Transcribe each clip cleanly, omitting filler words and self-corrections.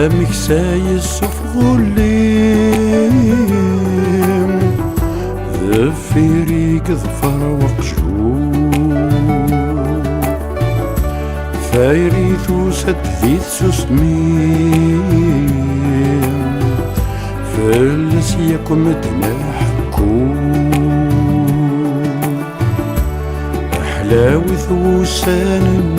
مكسايس وفغوليم ذفيري قذفر وقشوم فايريثو ستذيث سسميم فلس يكون متنحكوم أحلاوي ثوسان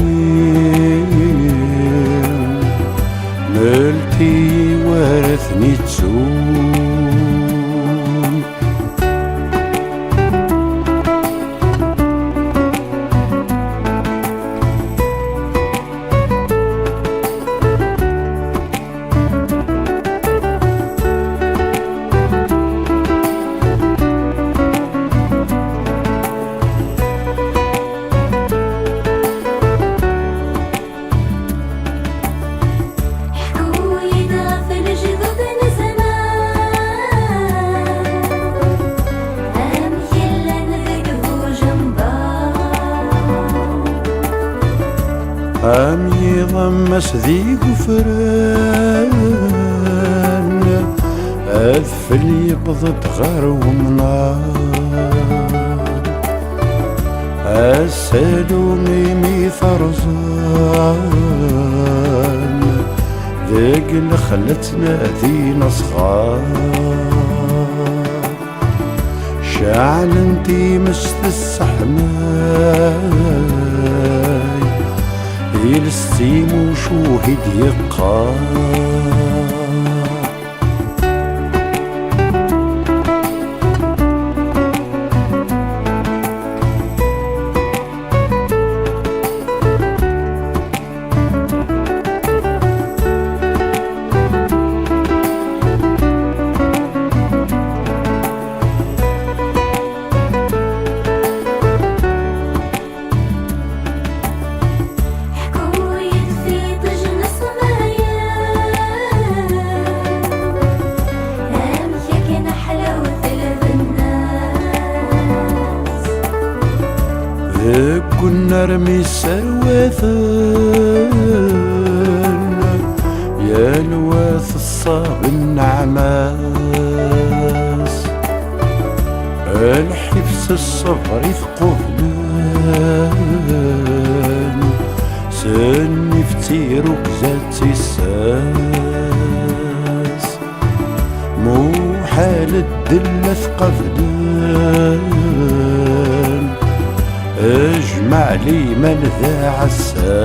ملتي ورثني تسوم أم يضمس ذي قفران أذفل يقضت غروم نار السلومي ميثرزان ذيك اللي خلتنا ذينا صغار شعل انتي مست السحماي السيم وشوهد يقار كنا رمي السروثن يا الواث الصاب النعماس الحفظ الصبر ثقفلان سني فتيرك زاتي الساس مو حال الدلة ثقفلان اجمع لي من ذا عساس